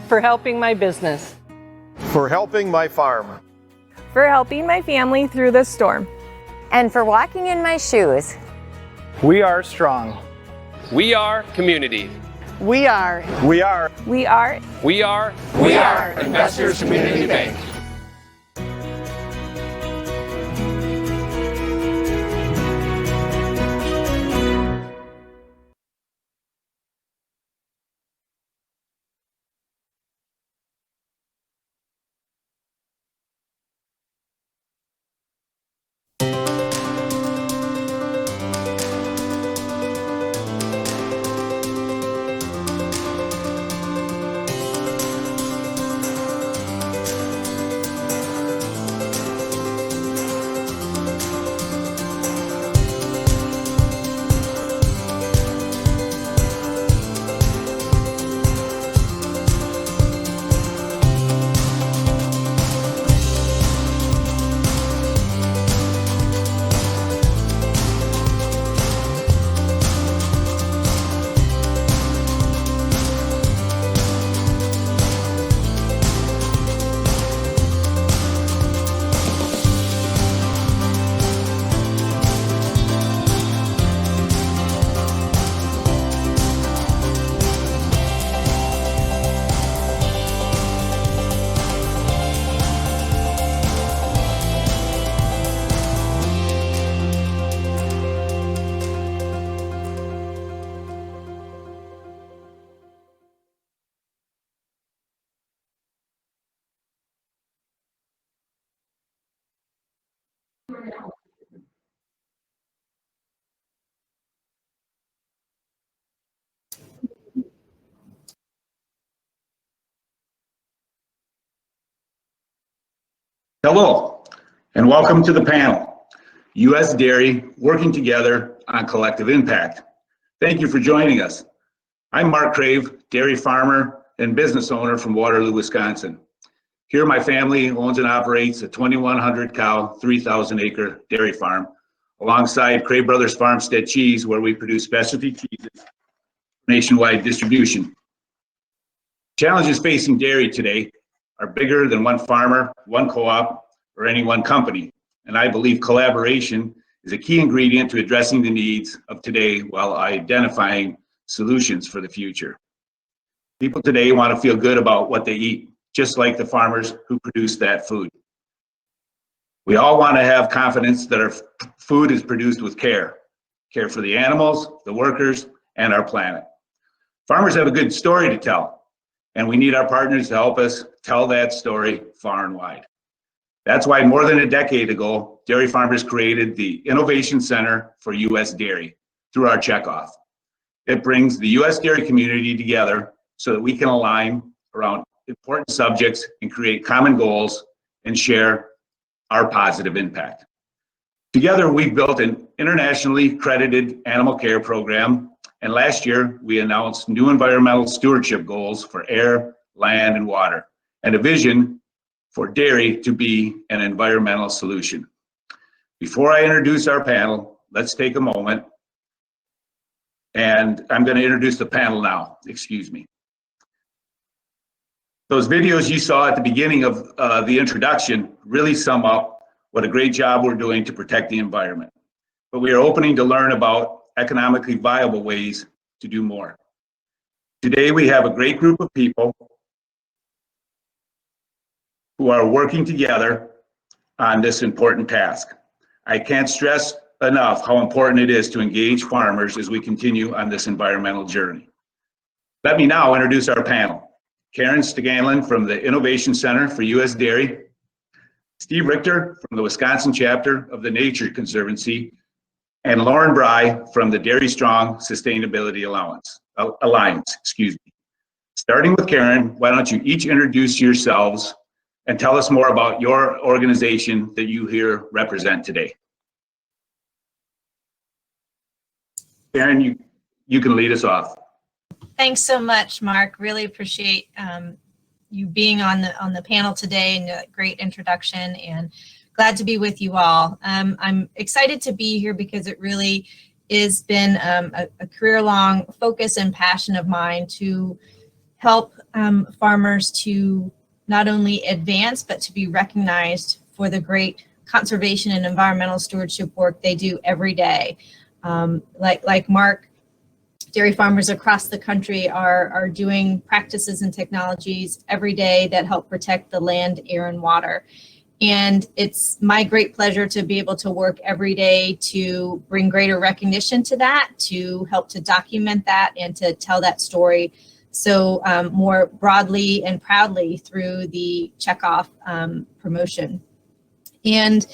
For helping my business. For helping my farm. For helping my family through this storm. And for walking in my shoes. We are strong. We are community. We are. We are. We are. We are. We are Investors Community Bank. Hello, and welcome to the panel, U.S. Dairy Working Together on Collective Impact. Thank you for joining us. I'm Mark Crave, dairy farmer and business owner from Waterloo, Wisconsin. Here my family owns and operates a 2,100 cow, 3,000 acre dairy farm alongside Crave Brothers Farmstead Cheese, where we produce specialty cheeses for nationwide distribution. Challenges facing dairy today are bigger than one farmer, one co-op, or any one company. And I believe collaboration is a key ingredient to addressing the needs of today while identifying solutions for the future. People today want to feel good about what they eat, just like the farmers who produce that food. We all want to have confidence that our food is produced with care for the animals, the workers, and our planet. Farmers have a good story to tell, and we need our partners to help us tell that story far and wide. That's why more than a decade ago, dairy farmers created the Innovation Center for U.S. Dairy through our checkoff. It brings the U.S. dairy community together so that we can align around important subjects and create common goals and share our positive impact. Together, we've built an internationally credited animal care program, and last year we announced new environmental stewardship goals for air, land, and water, and a vision for dairy to be an environmental solution. Before I introduce our panel, let's take a moment, and I'm going to introduce the panel now, excuse me. Those videos you saw at the beginning of the introduction really sum up what a great job we're doing to protect the environment. But we are opening to learn about economically viable ways to do more. Today we have a great group of people who are working together on this important task. I can't stress enough how important it is to engage farmers as we continue on this environmental journey. Let me now introduce our panel. Karen Scanlon from the Innovation Center for U.S. Dairy, Steve Richter from the Wisconsin chapter of the Nature Conservancy, and Lauren Bry from the Dairy Strong Sustainability Alliance. Starting with Karen, why don't you each introduce yourselves and tell us more about your organization that you here represent today. Karen, you can lead us off. Thanks so much, Mark. Really appreciate you being on the panel today and a great introduction, and glad to be with you all. I'm excited to be here because it really has been a career-long focus and passion of mine to help farmers to not only advance, but to be recognized for the great conservation and environmental stewardship work they do every day. Like Mark, dairy farmers across the country are doing practices and technologies every day that help protect the land, air, and water. And it's my great pleasure to be able to work every day to bring greater recognition to that, to help to document that and to tell that story so more broadly and proudly through the checkoff promotion. And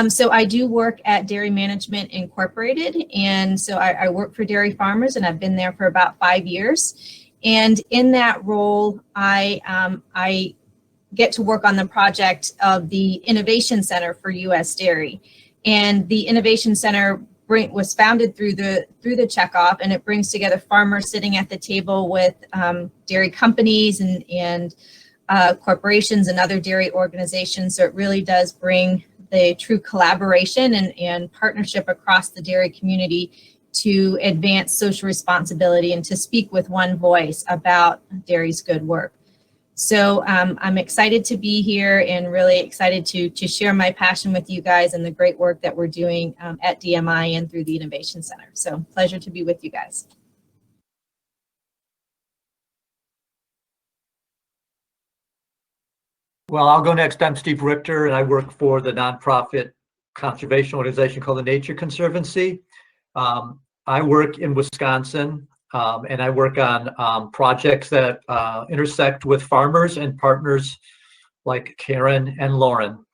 so I do work at Dairy Management Incorporated, and so I work for dairy farmers, and I've been there for about 5 years. And in that role, I get to work on the project of the Innovation Center for U.S. Dairy. And the Innovation Center was founded through the checkoff, and it brings together farmers sitting at the table with dairy companies and corporations and other dairy organizations. So it really does bring the true collaboration and partnership across the dairy community to advance social responsibility and to speak with one voice about dairy's good work. So I'm excited to be here and really excited to share my passion with you guys and the great work that we're doing at DMI and through the Innovation Center. So pleasure to be with you guys. Well, I'll go next. I'm Steve Richter, and I work for the nonprofit conservation organization called the Nature Conservancy. I work in Wisconsin, and I work on projects that intersect with farmers and partners like Karen and Lauren.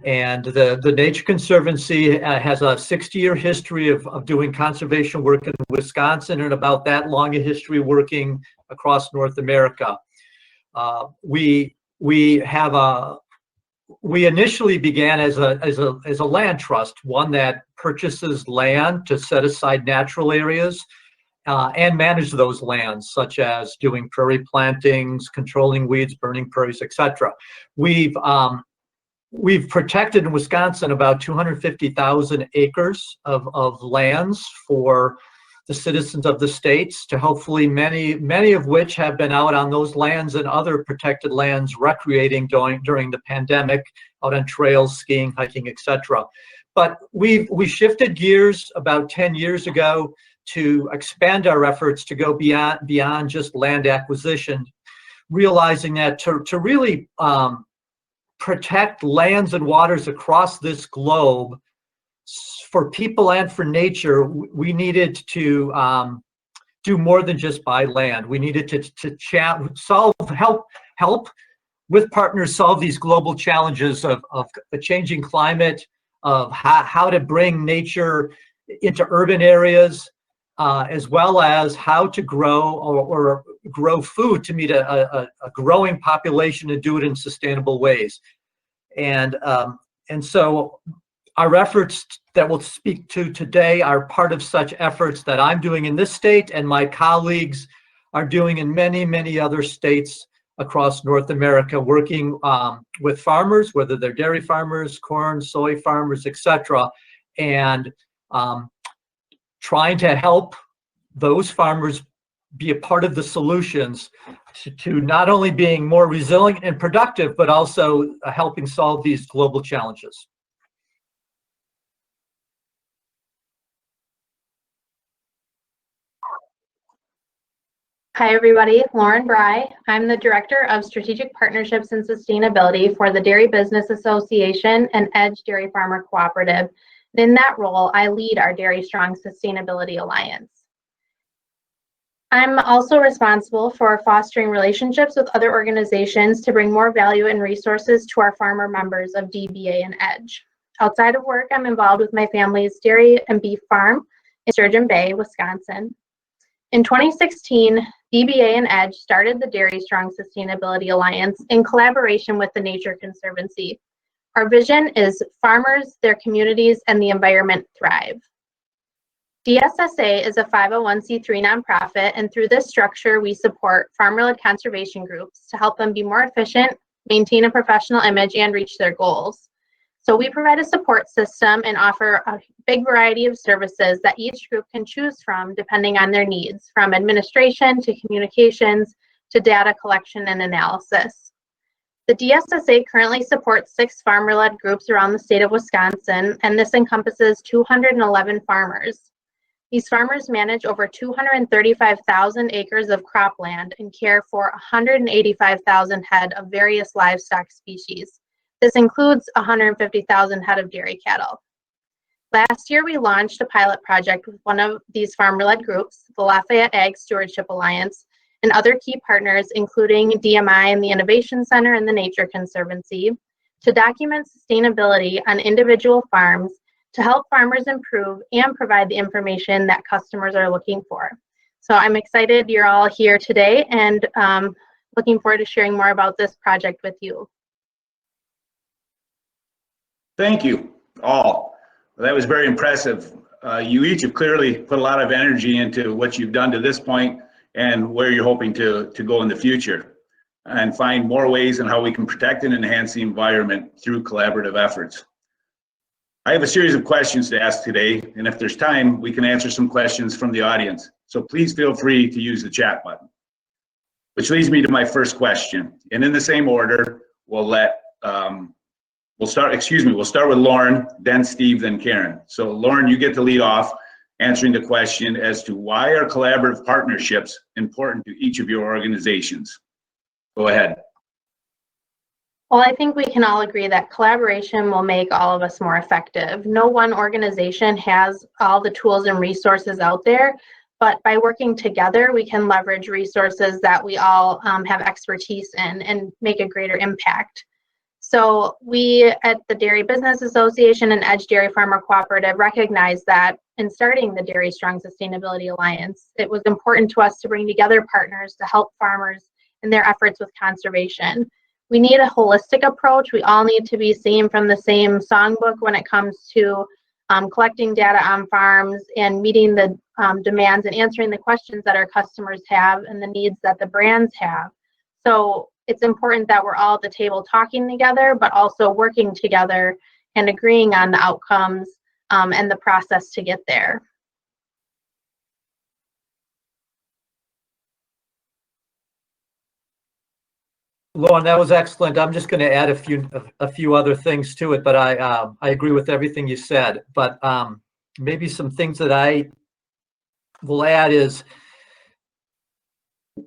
And the Nature Conservancy has a 60-year history of doing conservation work in Wisconsin, and about that long a history working across North America. We initially began as a land trust, one that purchases land to set aside natural areas and manage those lands, such as doing prairie plantings, controlling weeds, burning prairies, etc. We've protected in Wisconsin about 250,000 acres of lands for the citizens of the states, to hopefully many of which have been out on those lands and other protected lands recreating during the pandemic, out on trails, skiing, hiking, etc. But we shifted gears about 10 years ago to expand our efforts to go beyond just land acquisition, realizing that to really protect lands and waters across this globe, for people and for nature, we needed to do more than just buy land. We needed to help with partners solve these global challenges of the changing climate, of how to bring nature into urban areas, as well as how to grow or grow food to meet a growing population and do it in sustainable ways. And so our efforts that we'll speak to today are part of such efforts that I'm doing in this state and my colleagues are doing in many, many other states across North America, working with farmers, whether they're dairy farmers, corn, soy farmers, etc., and trying to help those farmers be a part of the solutions to not only being more resilient and productive, but also helping solve these global challenges. Hi, everybody. Lauren Bry. I'm the Director of Strategic Partnerships and Sustainability for the Dairy Business Association and Edge Dairy Farmer Cooperative. And in that role, I lead our Dairy Strong Sustainability Alliance. I'm also responsible for fostering relationships with other organizations to bring more value and resources to our farmer members of DBA and Edge. Outside of work, I'm involved with my family's dairy and beef farm in Sturgeon Bay, Wisconsin. In 2016, DBA and Edge started the Dairy Strong Sustainability Alliance in collaboration with the Nature Conservancy. Our vision is farmers, their communities, and the environment thrive. DSSA is a 501c3 nonprofit, and through this structure, we support farmer-led conservation groups to help them be more efficient, maintain a professional image, and reach their goals. So we provide a support system and offer a big variety of services that each group can choose from depending on their needs, from administration to communications to data collection and analysis. The DSSA currently supports 6 farmer-led groups around the state of Wisconsin, and this encompasses 211 farmers. These farmers manage over 235,000 acres of cropland and care for 185,000 head of various livestock species. This includes 150,000 head of dairy cattle. Last year, we launched a pilot project with one of these farmer-led groups, the Lafayette Ag Stewardship Alliance, and other key partners, including DMI and the Innovation Center and the Nature Conservancy, to document sustainability on individual farms to help farmers improve and provide the information that customers are looking for. So I'm excited you're all here today and looking forward to sharing more about this project with you. Thank you all. Well, that was very impressive. You each have clearly put a lot of energy into what you've done to this point and where you're hoping to go in the future, and find more ways in how we can protect and enhance the environment through collaborative efforts. I have a series of questions to ask today, and if there's time, we can answer some questions from the audience. So please feel free to use the chat button. Which leads me to my first question. And in the same order, we'll start with Lauren, then Steve, then Karen. So Lauren, you get to lead off answering the question as to why are collaborative partnerships important to each of your organizations? Go ahead. Well, I think we can all agree that collaboration will make all of us more effective. No one organization has all the tools and resources out there, but by working together, we can leverage resources that we all have expertise in and make a greater impact. So we at the Dairy Business Association and Edge Dairy Farmer Cooperative recognize that in starting the Dairy Strong Sustainability Alliance, it was important to us to bring together partners to help farmers in their efforts with conservation. We need a holistic approach. We all need to be singing from the same songbook when it comes to collecting data on farms and meeting the demands and answering the questions that our customers have and the needs that the brands have. So it's important that we're all at the table talking together, but also working together and agreeing on the outcomes and the process to get there. Lauren, that was excellent. I'm just going to add a few other things to it, but I agree with everything you said. But maybe some things that I will add is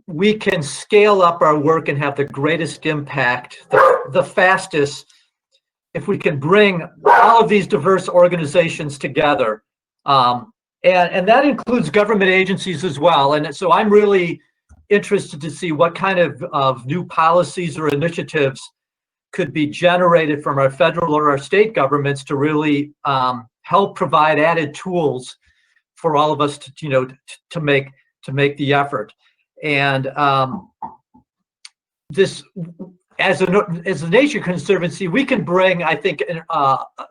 we can scale up our work and have the greatest impact the fastest if we can bring all of these diverse organizations together. And that includes government agencies as well. And so I'm really interested to see what kind of new policies or initiatives could be generated from our federal or our state governments to really help provide added tools for all of us to make the effort. And this, as a Nature Conservancy, we can bring, I think,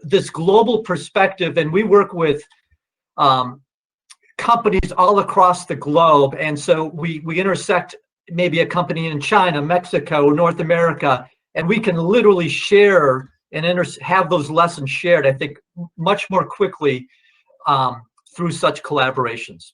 this global perspective, and we work with companies all across the globe, and so we intersect maybe a company in China, Mexico, North America, and we can literally share and have those lessons shared, I think, much more quickly through such collaborations.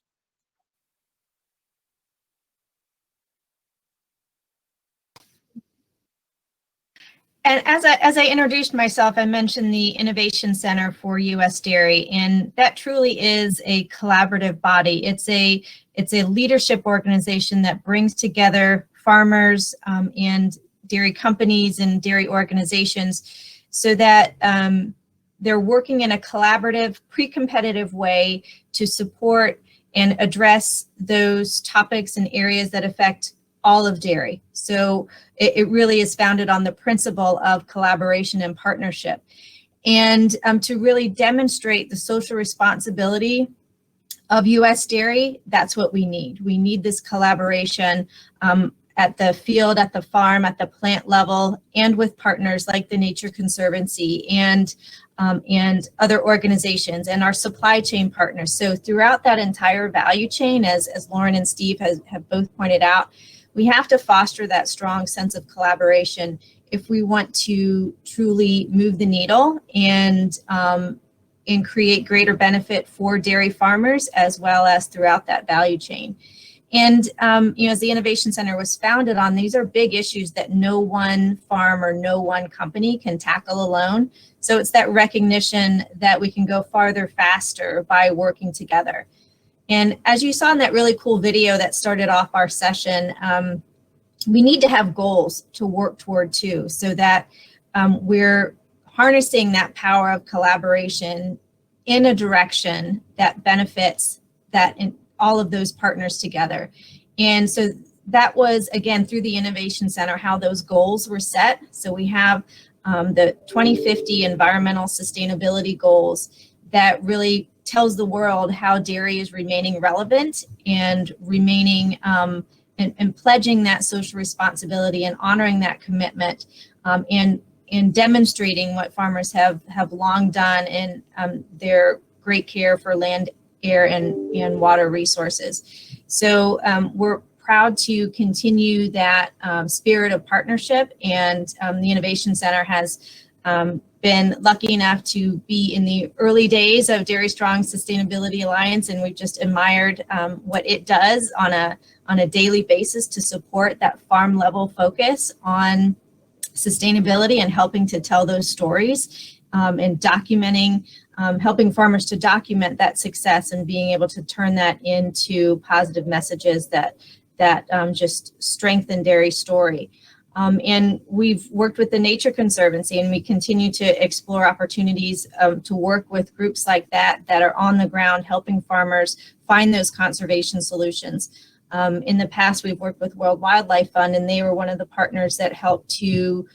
And as I introduced myself, I mentioned the Innovation Center for U.S. Dairy, and that truly is a collaborative body. It's a leadership organization that brings together farmers and dairy companies and dairy organizations so that they're working in a collaborative, pre-competitive way to support and address those topics and areas that affect all of dairy. So it really is founded on the principle of collaboration and partnership. And to really demonstrate the social responsibility of U.S. dairy, that's what we need. We need this collaboration at the field, at the farm, at the plant level, and with partners like the Nature Conservancy and other organizations and our supply chain partners. So throughout that entire value chain, as Lauren and Steve have both pointed out, we have to foster that strong sense of collaboration if we want to truly move the needle and create greater benefit for dairy farmers as well as throughout that value chain. And as the Innovation Center was founded on, these are big issues that no one farm or no one company can tackle alone. So it's that recognition that we can go farther faster by working together. And as you saw in that really cool video that started off our session, we need to have goals to work toward too, so that we're harnessing that power of collaboration in a direction that benefits all of those partners together. And so that was, again, through the Innovation Center, how those goals were set. So we have the 2050 environmental sustainability goals that really tells the world how dairy is remaining relevant and remaining and pledging that social responsibility and honoring that commitment, and demonstrating what farmers have long done in their great care for land, air, and water resources. So we're proud to continue that spirit of partnership, and the Innovation Center has been lucky enough to be in the early days of Dairy Strong Sustainability Alliance, and we've just admired what it does on a daily basis to support that farm level focus on sustainability and helping to tell those stories, and documenting, helping farmers to document that success and being able to turn that into positive messages that just strengthen dairy story. And we've worked with the Nature Conservancy, and we continue to explore opportunities to work with groups like that are on the ground helping farmers find those conservation solutions. In the past, we've worked with World Wildlife Fund, and they were one of the partners that helped to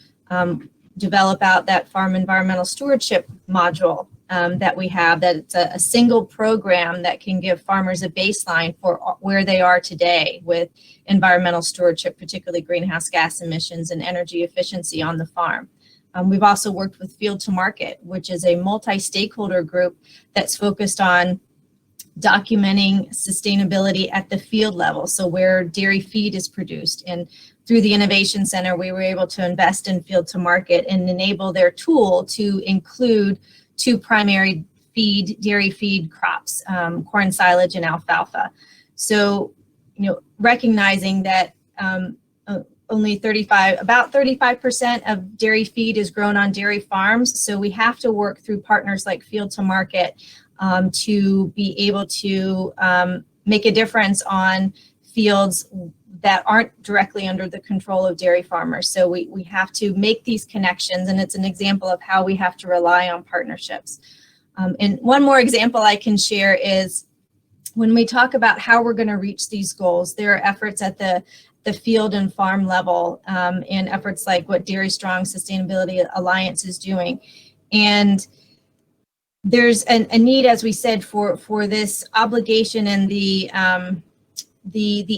develop out that farm environmental stewardship module that we have, that it's a single program that can give farmers a baseline for where they are today with environmental stewardship, particularly greenhouse gas emissions and energy efficiency on the farm. We've also worked with Field to Market, which is a multi-stakeholder group that's focused on documenting sustainability at the field level, so where dairy feed is produced. And through the Innovation Center, we were able to invest in Field to Market and enable their tool to include two primary dairy feed crops, corn silage and alfalfa. So, recognizing that only about 35% of dairy feed is grown on dairy farms, so we have to work through partners like Field to Market to be able to make a difference on fields that aren't directly under the control of dairy farmers. So we have to make these connections, and it's an example of how we have to rely on partnerships. And one more example I can share is when we talk about how we're going to reach these goals, there are efforts at the field and farm level, and efforts like what Dairy Strong Sustainability Alliance is doing. And there's a need, as we said, for this obligation and the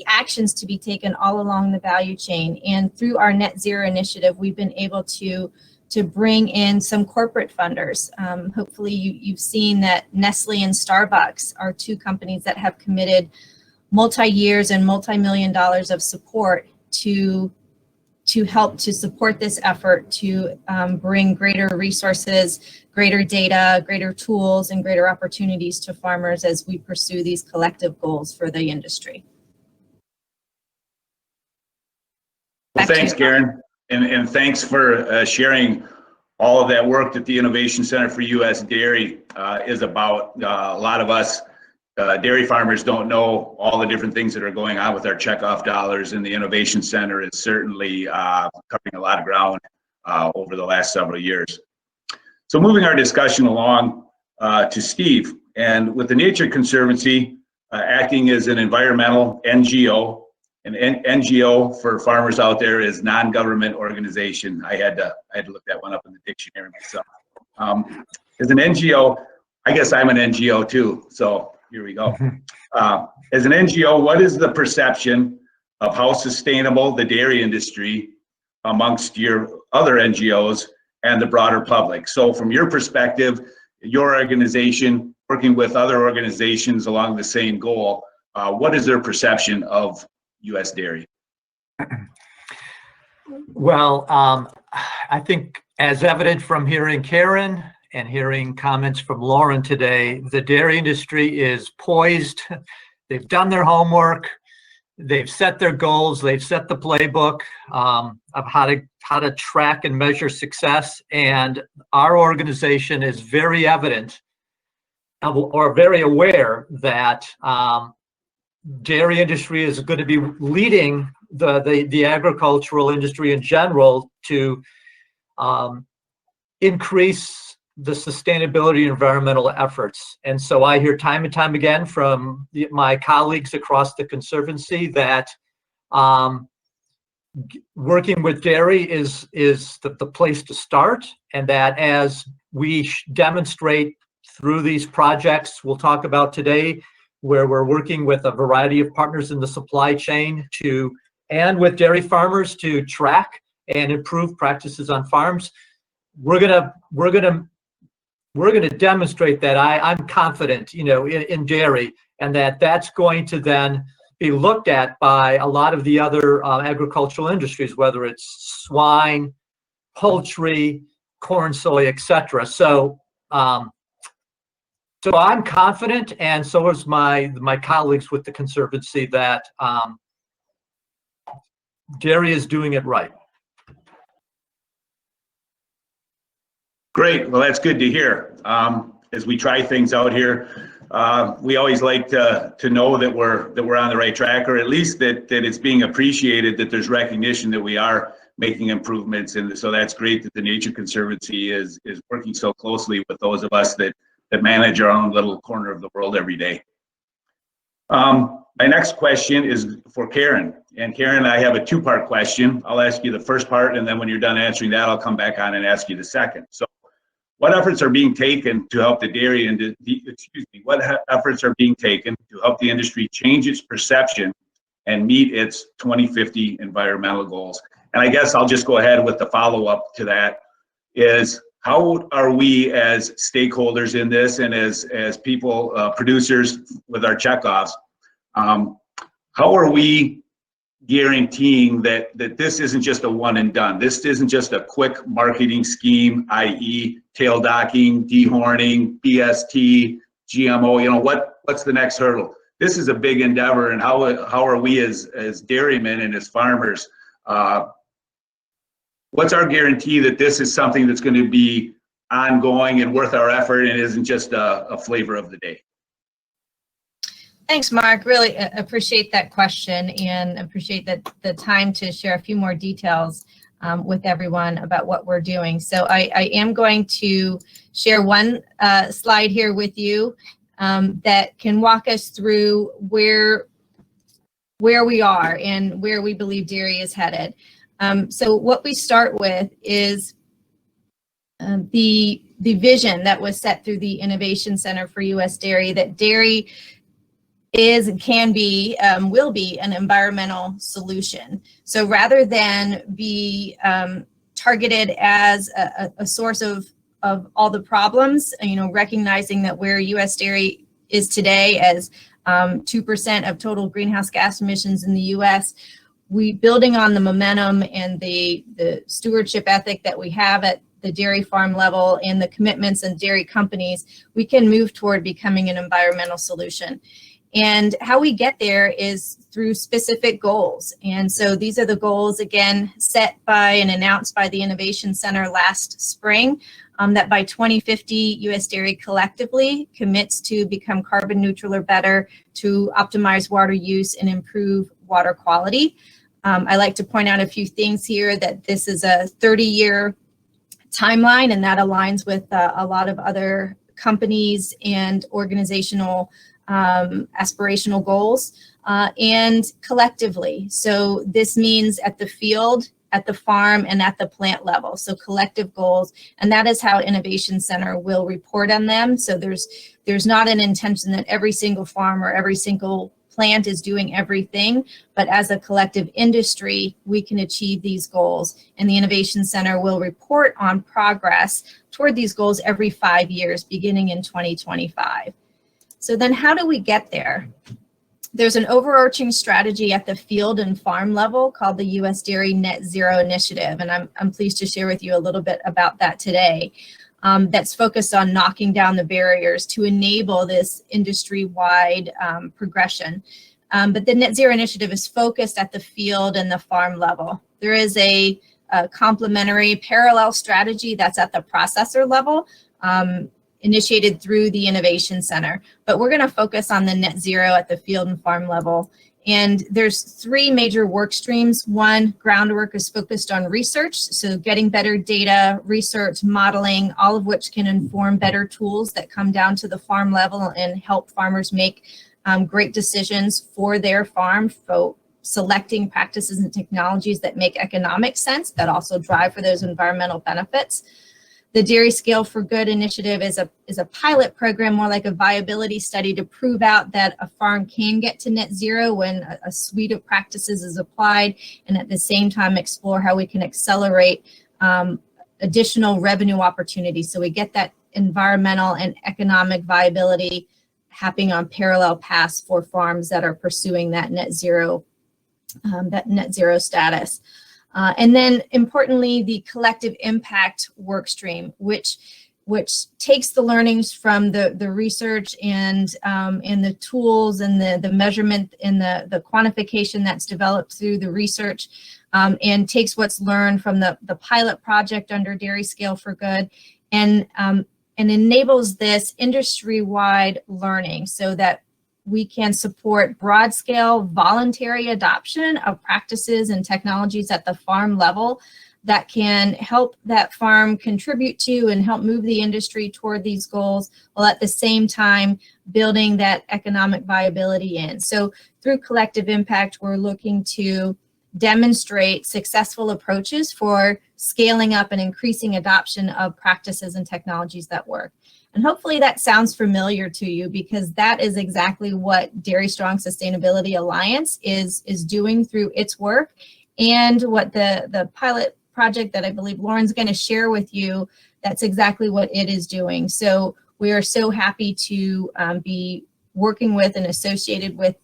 actions to be taken all along the value chain. And through our Net Zero initiative, we've been able to bring in some corporate funders. Hopefully you've seen that Nestle and Starbucks are two companies that have committed multi-years and multi-million dollars of support to help to support this effort to bring greater resources, greater data, greater tools, and greater opportunities to farmers as we pursue these collective goals for the industry. Well, thanks, Karen, and thanks for sharing all of that work that the Innovation Center for U.S. Dairy is about. A lot of us dairy farmers don't know all the different things that are going on with our checkoff dollars, and the Innovation Center is certainly covering a lot of ground over the last several years. So moving our discussion along to Steve, and with the Nature Conservancy acting as an environmental NGO, an NGO for farmers out there is non-government organization. I had to look that one up in the dictionary myself. As an NGO, I guess I'm an NGO too, so here we go. As an NGO, what is the perception of how sustainable the dairy industry amongst your other NGOs and the broader public? So from your perspective, your organization working with other organizations along the same goal, what is their perception of U.S. dairy? Well, I think as evident from hearing Karen and hearing comments from Lauren today, the dairy industry is poised. They've done their homework. They've set their goals. They've set the playbook of how to track and measure success. And our organization is very evident or very aware that dairy industry is going to be leading the agricultural industry in general to increase the sustainability and environmental efforts. And so I hear time and time again from my colleagues across the Conservancy that working with dairy is the place to start, and that as we demonstrate through these projects we'll talk about today, where we're working with a variety of partners in the supply chain and with dairy farmers to track and improve practices on farms, we're gonna demonstrate that I'm confident, in dairy, and that's going to then be looked at by a lot of the other agricultural industries, whether it's swine, poultry, corn, soy, etc. So I'm confident, and so is my colleagues with the Conservancy, that dairy is doing it right. Great. Well, that's good to hear. As we try things out here, we always like to know that we're on the right track, or at least that it's being appreciated, that there's recognition that we are making improvements. And so that's great that the Nature Conservancy is working so closely with those of us that manage our own little corner of the world every day. My next question is for Karen. And Karen, I have a two-part question. I'll ask you the first part, and then when you're done answering that, I'll come back on and ask you the second. So what efforts are being taken to help the dairy and what efforts are being taken to help the industry change its perception and meet its 2050 environmental goals? And I guess I'll just go ahead with the follow-up to that is, how are we as stakeholders in this, and as people, producers with our checkoffs, how are we guaranteeing that this isn't just a one and done? This isn't just a quick marketing scheme, i.e. tail docking, dehorning, BST, GMO, what's the next hurdle? This is a big endeavor, and how are we as dairymen and as farmers, what's our guarantee that this is something that's going to be ongoing and worth our effort and isn't just a flavor of the day? Thanks, Mark. Really appreciate that question, and appreciate the time to share a few more details with everyone about what we're doing. So I am going to share one slide here with you that can walk us through where we are and where we believe dairy is headed. So what we start with is the vision that was set through the Innovation Center for U.S. Dairy, that dairy is, can be, will be an environmental solution. So rather than be targeted as a source of all the problems, recognizing that where U.S. dairy is today as 2% of total greenhouse gas emissions in the U.S., we, building on the momentum and the stewardship ethic that we have at the dairy farm level and the commitments and dairy companies, we can move toward becoming an environmental solution. And how we get there is through specific goals. And so these are the goals, again, set by and announced by the Innovation Center last spring, that by 2050, U.S. Dairy collectively commits to become carbon neutral or better, to optimize water use and improve water quality. I like to point out a few things here, that this is a 30-year timeline, and that aligns with a lot of other companies and organizational aspirational goals, and collectively. So this means at the field, at the farm, and at the plant level. So collective goals, and that is how Innovation Center will report on them. So there's not an intention that every single farm or every single plant is doing everything, but as a collective industry, we can achieve these goals. And the Innovation Center will report on progress toward these goals every 5 years, beginning in 2025. So then how do we get there? There's an overarching strategy at the field and farm level called the U.S. Dairy Net Zero Initiative, and I'm pleased to share with you a little bit about that today. That's focused on knocking down the barriers to enable this industry-wide progression. But the Net Zero Initiative is focused at the field and the farm level. There is a complementary parallel strategy that's at the processor level, initiated through the Innovation Center. But we're going to focus on the net zero at the field and farm level. And there's 3 major work streams. One, groundwork is focused on research, so getting better data, research, modeling, all of which can inform better tools that come down to the farm level and help farmers make great decisions for their farm, for selecting practices and technologies that make economic sense, that also drive for those environmental benefits. The Dairy Scale for Good initiative is a pilot program, more like a viability study, to prove out that a farm can get to net zero when a suite of practices is applied, and at the same time explore how we can accelerate additional revenue opportunities. So we get that environmental and economic viability happening on parallel paths for farms that are pursuing that net zero status. And then importantly, the collective impact work stream, which takes the learnings from the research and the tools and the measurement and the quantification that's developed through the research, and takes what's learned from the pilot project under Dairy Scale for Good, and enables this industry-wide learning so that we can support broad-scale voluntary adoption of practices and technologies at the farm level that can help that farm contribute to and help move the industry toward these goals, while at the same time building that economic viability in. So through collective impact, we're looking to demonstrate successful approaches for scaling up and increasing adoption of practices and technologies that work. And hopefully that sounds familiar to you, because that is exactly what Dairy Strong Sustainability Alliance is doing through its work, and what the pilot project that I believe Lauren's going to share with you, that's exactly what it is doing. So we are so happy to be working with and associated with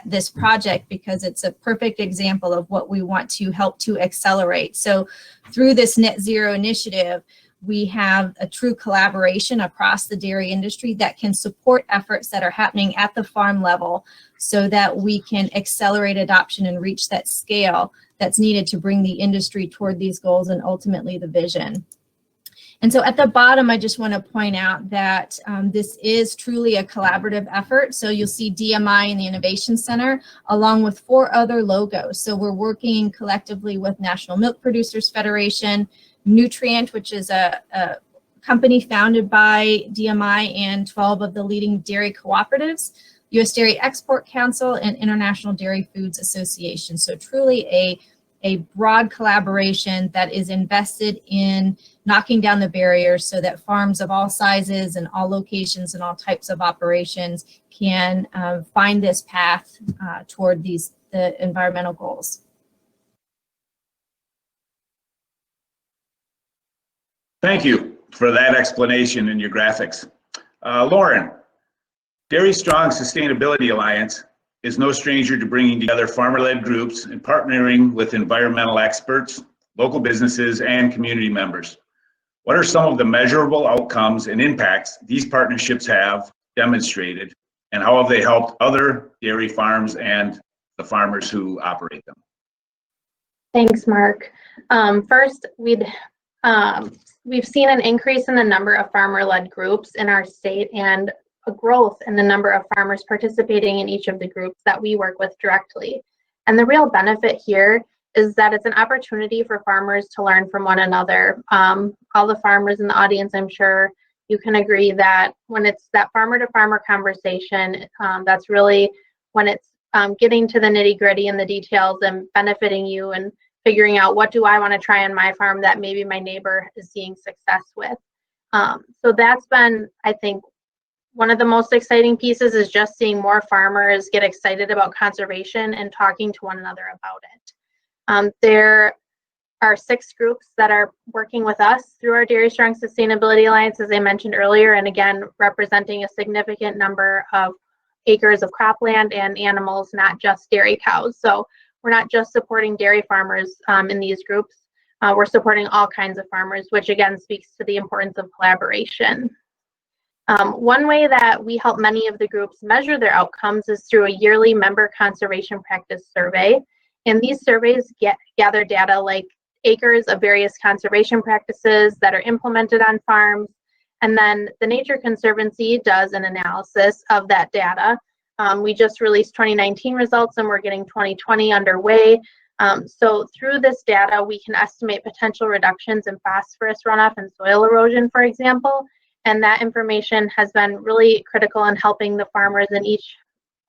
this project, because it's a perfect example of what we want to help to accelerate. So through this net zero initiative, we have a true collaboration across the dairy industry that can support efforts that are happening at the farm level, so that we can accelerate adoption and reach that scale that's needed to bring the industry toward these goals and ultimately the vision. And so at the bottom, I just want to point out that this is truly a collaborative effort. So you'll see DMI in the Innovation Center, along with 4 other logos. So we're working collectively with National Milk Producers Federation, Nutrient, which is a company founded by DMI and 12 of the leading dairy cooperatives, U.S. Dairy Export Council, and International Dairy Foods Association. So truly a broad collaboration that is invested in knocking down the barriers so that farms of all sizes and all locations and all types of operations can find this path toward the environmental goals. Thank you for that explanation and your graphics. Lauren, Dairy Strong Sustainability Alliance is no stranger to bringing together farmer-led groups and partnering with environmental experts, local businesses, and community members. What are some of the measurable outcomes and impacts these partnerships have demonstrated, and how have they helped other dairy farms and the farmers who operate them? Thanks, Mark. First, we've seen an increase in the number of farmer-led groups in our state, and a growth in the number of farmers participating in each of the groups that we work with directly. And the real benefit here is that it's an opportunity for farmers to learn from one another. All the farmers in the audience, I'm sure you can agree that when it's that farmer-to-farmer conversation, that's really when it's getting to the nitty-gritty and the details and benefiting you and figuring out, what do I want to try on my farm that maybe my neighbor is seeing success with. So that's been, I think, one of the most exciting pieces, is just seeing more farmers get excited about conservation and talking to one another about it. There are 6 groups that are working with us through our Dairy Strong Sustainability Alliance, as I mentioned earlier, and again, representing a significant number of acres of cropland and animals, not just dairy cows. So we're not just supporting dairy farmers in these groups, we're supporting all kinds of farmers, which again speaks to the importance of collaboration. One way that we help many of the groups measure their outcomes is through a yearly member conservation practice survey. And these surveys gather data like acres of various conservation practices that are implemented on farms. And then the Nature Conservancy does an analysis of that data. We just released 2019 results and we're getting 2020 underway. So through this data, we can estimate potential reductions in phosphorus runoff and soil erosion, for example. And that information has been really critical in helping the farmers in each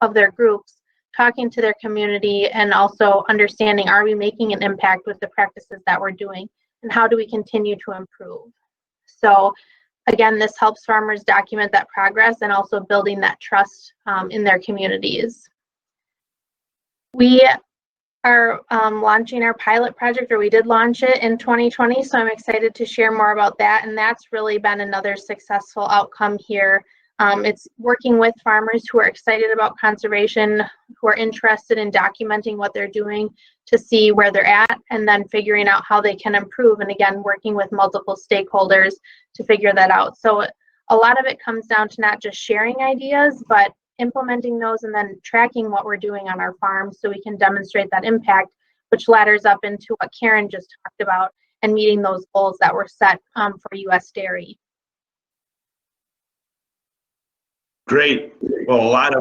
of their groups, talking to their community and also understanding, are we making an impact with the practices that we're doing and how do we continue to improve? So again, this helps farmers document that progress and also building that trust in their communities. We are launching our pilot project, or we did launch it in 2020, so I'm excited to share more about that, and that's really been another successful outcome here. It's working with farmers who are excited about conservation, who are interested in documenting what they're doing to see where they're at, and then figuring out how they can improve, and again, working with multiple stakeholders to figure that out. So a lot of it comes down to not just sharing ideas, but implementing those and then tracking what we're doing on our farms so we can demonstrate that impact, which ladders up into what Karen just talked about and meeting those goals that were set for U.S. dairy. Great. Well, a lot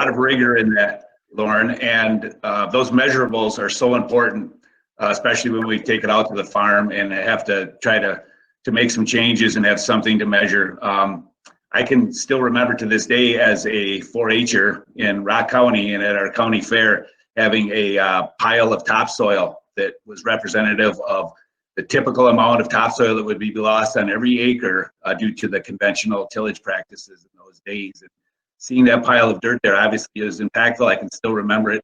of rigor in that, Lauren, and those measurables are so important, especially when we take it out to the farm and have to try to make some changes and have something to measure. I can still remember to this day as a 4-H'er in Rock County and at our county fair having a pile of topsoil that was representative of the typical amount of topsoil that would be lost on every acre due to the conventional tillage practices in those days. And seeing that pile of dirt there obviously is impactful. I can still remember it,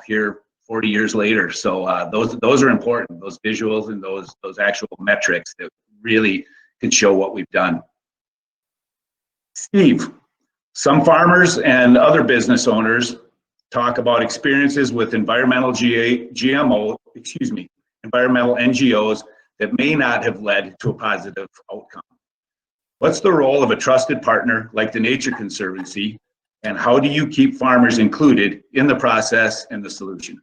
here 40 years later. So those are important, those visuals and those actual metrics that really can show what we've done. Steve, some farmers and other business owners talk about experiences with environmental environmental NGOs that may not have led to a positive outcome. What's the role of a trusted partner like the Nature Conservancy, and how do you keep farmers included in the process and the solution?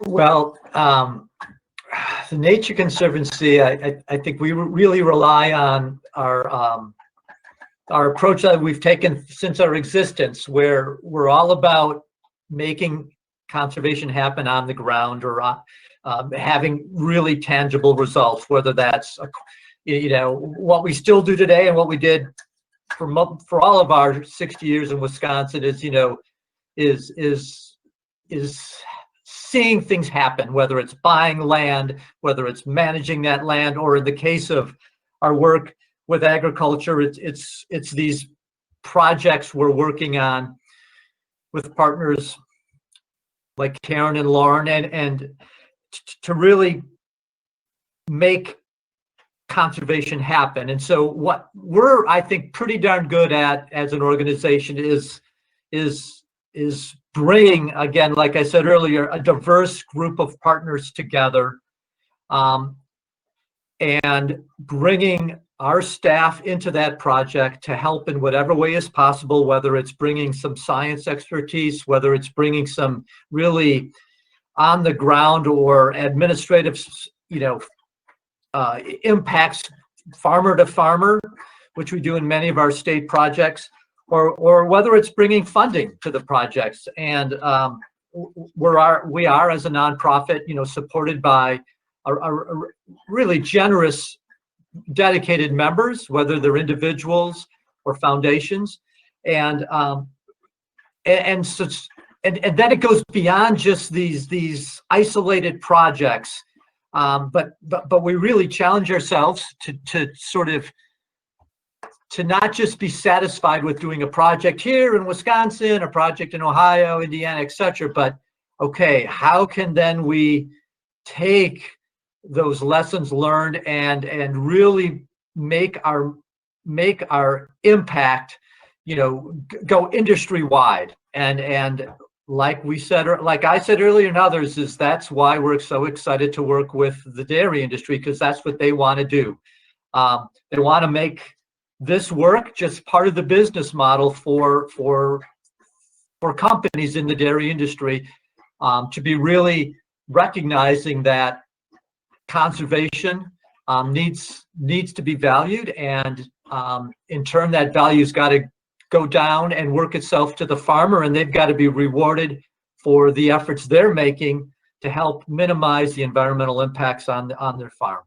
Well, the Nature Conservancy, I think we really rely on our approach that we've taken since our existence, where we're all about making conservation happen on the ground or having really tangible results, whether that's what we still do today and what we did for all of our 60 years in Wisconsin is seeing things happen, whether it's buying land, whether it's managing that land, or in the case of our work with agriculture, it's these projects we're working on with partners like Karen and Lauren, and to really make conservation happen. And so what we're, I think, pretty darn good at as an organization is bringing, again, like I said earlier, a diverse group of partners together, and bringing our staff into that project to help in whatever way is possible, whether it's bringing some science expertise, whether it's bringing some really on the ground or administrative, impacts farmer to farmer, which we do in many of our state projects, or whether it's bringing funding to the projects. And we are as a nonprofit, supported by a really generous, dedicated members, whether they're individuals or foundations, and then it goes beyond just these isolated projects. But we really challenge ourselves to not just be satisfied with doing a project here in Wisconsin, a project in Ohio, Indiana, etc. But okay, how can then we take those lessons learned and really make our impact, go industry wide, and like I said earlier, and others, that's why we're so excited to work with the dairy industry, because that's what they want to do. They want to make this work just part of the business model for companies in the dairy industry, to be really recognizing that conservation needs to be valued, and in turn that value's got to go down and work itself to the farmer, and they've got to be rewarded for the efforts they're making to help minimize the environmental impacts on their farm.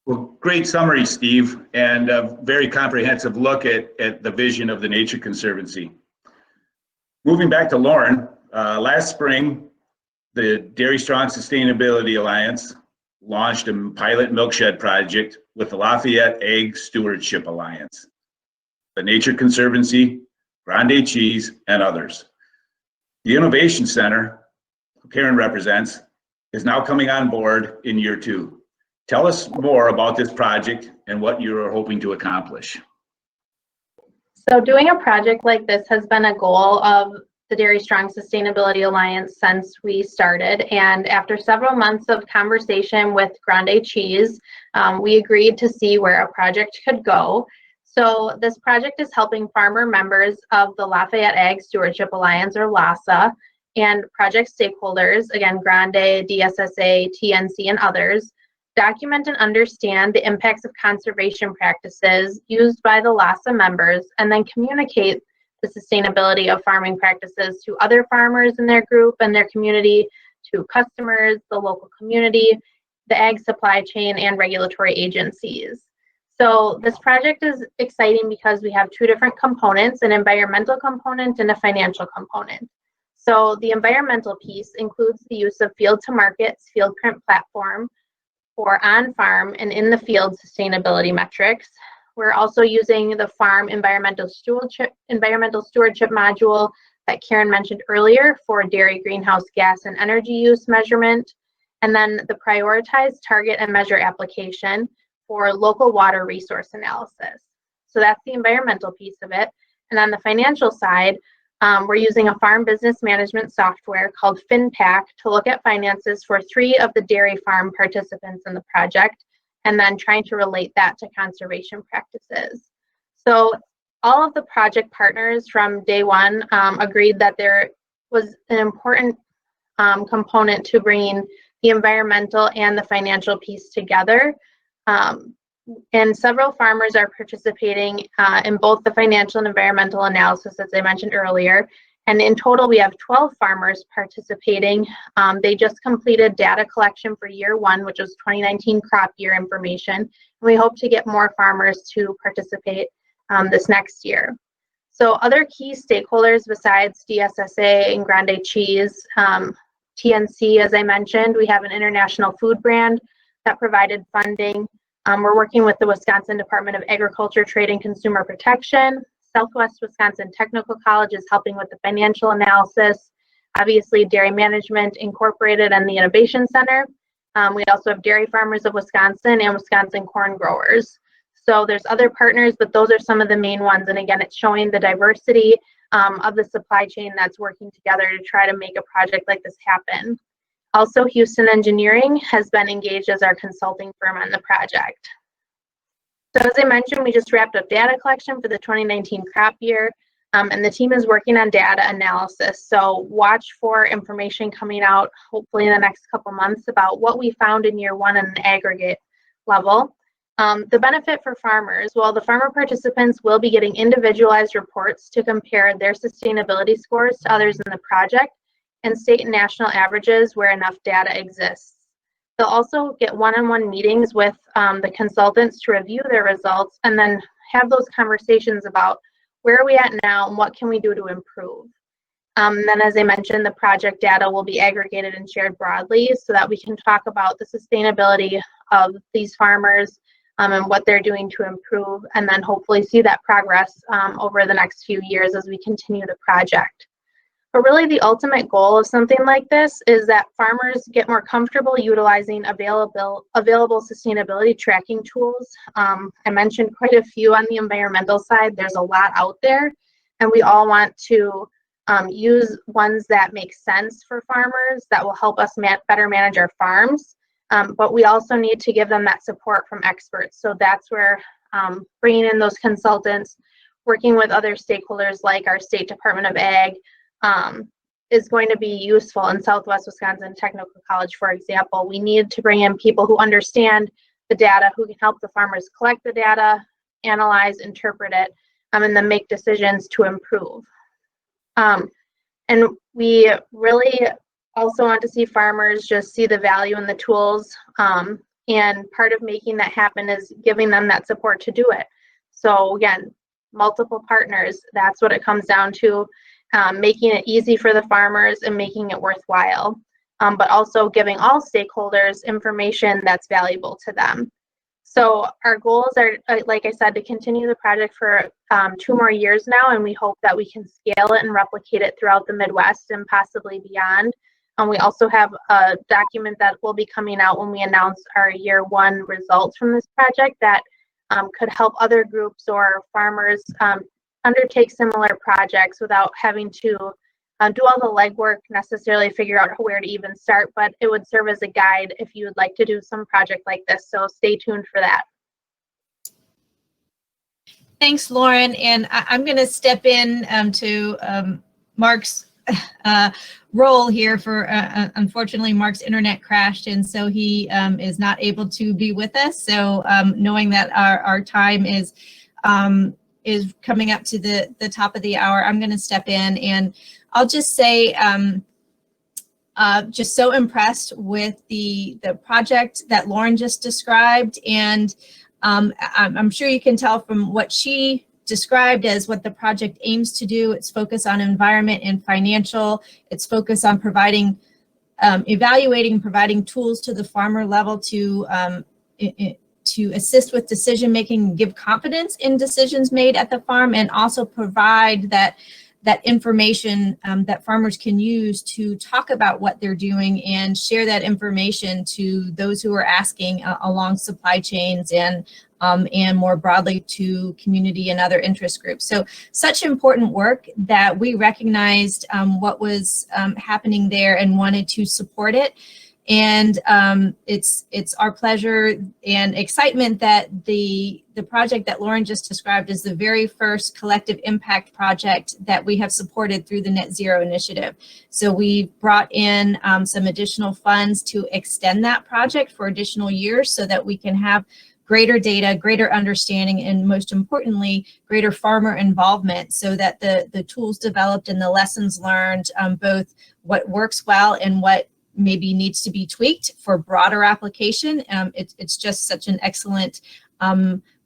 Well, great summary, Steve, and a very comprehensive look at the vision of the Nature Conservancy. Moving back to Lauren, last spring, the Dairy Strong Sustainability Alliance launched a pilot milkshed project with the Lafayette Egg Stewardship Alliance, the Nature Conservancy, Grande Cheese, and others. The Innovation Center, who Karen represents, is now coming on board in year 2. Tell us more about this project and what you are hoping to accomplish. So doing a project like this has been a goal of the Dairy Strong Sustainability Alliance since we started, and after several months of conversation with Grande Cheese, we agreed to see where a project could go. So this project is helping farmer members of the Lafayette Ag Stewardship Alliance, or LASA, and project stakeholders, again, Grande, DSSA, TNC, and others, document and understand the impacts of conservation practices used by the LASA members, and then communicate the sustainability of farming practices to other farmers in their group and their community, to customers, the local community, the ag supply chain, and regulatory agencies. So this project is exciting because we have 2 different components, an environmental component and a financial component. So the environmental piece includes the use of Field to Market's field print platform for on-farm and in-the-field sustainability metrics. We're also using the farm environmental stewardship module that Karen mentioned earlier for dairy greenhouse gas and energy use measurement, and then the prioritized target and measure application for local water resource analysis. So that's the environmental piece of it. And on the financial side, we're using a farm business management software called FinPack to look at finances for 3 of the dairy farm participants in the project, and then trying to relate that to conservation practices. So all of the project partners from day one agreed that there was an important component to bringing the environmental and the financial piece together. And several farmers are participating in both the financial and environmental analysis, as I mentioned earlier. And in total, we have 12 farmers participating. They just completed data collection for year 1, which was 2019 crop year information. And we hope to get more farmers to participate this next year. So other key stakeholders besides DSSA and Grande Cheese, TNC, as I mentioned, we have an international food brand that provided funding. We're working with the Wisconsin Department of Agriculture, Trade, and Consumer Protection. Southwest Wisconsin Technical College is helping with the financial analysis. Obviously, Dairy Management Incorporated and the Innovation Center. We also have Dairy Farmers of Wisconsin and Wisconsin Corn Growers. So there's other partners, but those are some of the main ones. And again, it's showing the diversity of the supply chain that's working together to try to make a project like this happen. Also, Houston Engineering has been engaged as our consulting firm on the project. So as I mentioned, we just wrapped up data collection for the 2019 crop year, and the team is working on data analysis. So watch for information coming out hopefully in the next couple months about what we found in year 1 on an aggregate level. The benefit for farmers, well, the farmer participants will be getting individualized reports to compare their sustainability scores to others in the project, and state and national averages where enough data exists. They'll also get one-on-one meetings with the consultants to review their results, and then have those conversations about where are we at now and what can we do to improve. Then, as I mentioned, the project data will be aggregated and shared broadly so that we can talk about the sustainability of these farmers and what they're doing to improve, and then hopefully see that progress over the next few years as we continue the project. But really the ultimate goal of something like this is that farmers get more comfortable utilizing available sustainability tracking tools. I mentioned quite a few on the environmental side. There's a lot out there, and we all want to use ones that make sense for farmers that will help us better manage our farms. But we also need to give them that support from experts. So that's where bringing in those consultants, working with other stakeholders like our State Department of Ag, is going to be useful. In Southwest Wisconsin Technical College, for example, we need to bring in people who understand the data, who can help the farmers collect the data, analyze, interpret it, and then make decisions to improve. And we really also want to see farmers just see the value in the tools. And part of making that happen is giving them that support to do it. So again, multiple partners, that's what it comes down to. Making it easy for the farmers and making it worthwhile, but also giving all stakeholders information that's valuable to them. So our goals are, like I said, to continue the project for 2 more years now, and we hope that we can scale it and replicate it throughout the Midwest and possibly beyond. We also have a document that will be coming out when we announce our year 1 results from this project that could help other groups or farmers undertake similar projects without having to do all the legwork, necessarily figure out where to even start, but it would serve as a guide if you would like to do some project like this. So stay tuned for that. Thanks, Lauren. And I'm going to step in to Mark's role here for, unfortunately, Mark's internet crashed, and so he is not able to be with us. So knowing that our time is coming up to the top of the hour, I'm going to step in, and I'll just say just so impressed with the project that Lauren just described, and I'm sure you can tell from what she described as what the project aims to do. It's focused on environment and financial. It's focused on providing, evaluating, providing tools to the farmer level to assist with decision making, give confidence in decisions made at the farm, and also provide that information that farmers can use to talk about what they're doing and share that information to those who are asking along supply chains and more broadly to community and other interest groups. So such important work that we recognized what was happening there and wanted to support it. And it's our pleasure and excitement that the project that Lauren just described is the very first collective impact project that we have supported through the Net Zero Initiative. So we brought in some additional funds to extend that project for additional years so that we can have greater data, greater understanding, and most importantly, greater farmer involvement so that the tools developed and the lessons learned, both what works well and what maybe needs to be tweaked for broader application. It's just such an excellent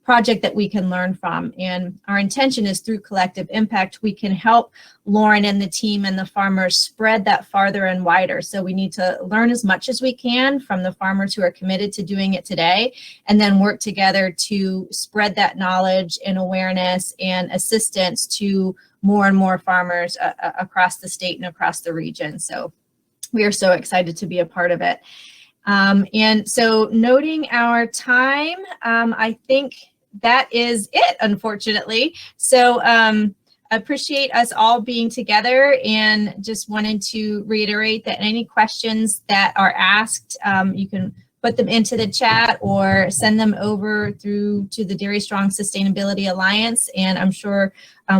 project that we can learn from. And our intention is through collective impact, we can help Lauren and the team and the farmers spread that farther and wider. So we need to learn as much as we can from the farmers who are committed to doing it today, and then work together to spread that knowledge and awareness and assistance to more and more farmers across the state and across the region. So we are so excited to be a part of it. And so noting our time, I think that is it, unfortunately. So I appreciate us all being together, and just wanted to reiterate that any questions that are asked, you can put them into the chat or send them over through to the Dairy Strong Sustainability Alliance. And I'm sure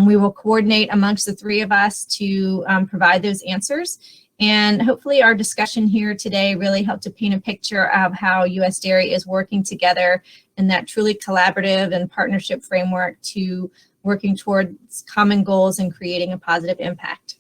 we will coordinate amongst the 3 of us to provide those answers. And hopefully our discussion here today really helped to paint a picture of how U.S. Dairy is working together in that truly collaborative and partnership framework to working towards common goals and creating a positive impact.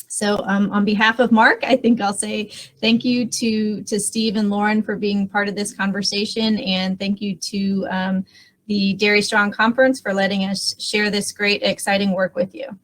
So on behalf of Mark, I think I'll say thank you to Steve and Lauren for being part of this conversation, and thank you to the Dairy Strong Conference for letting us share this great, exciting work with you.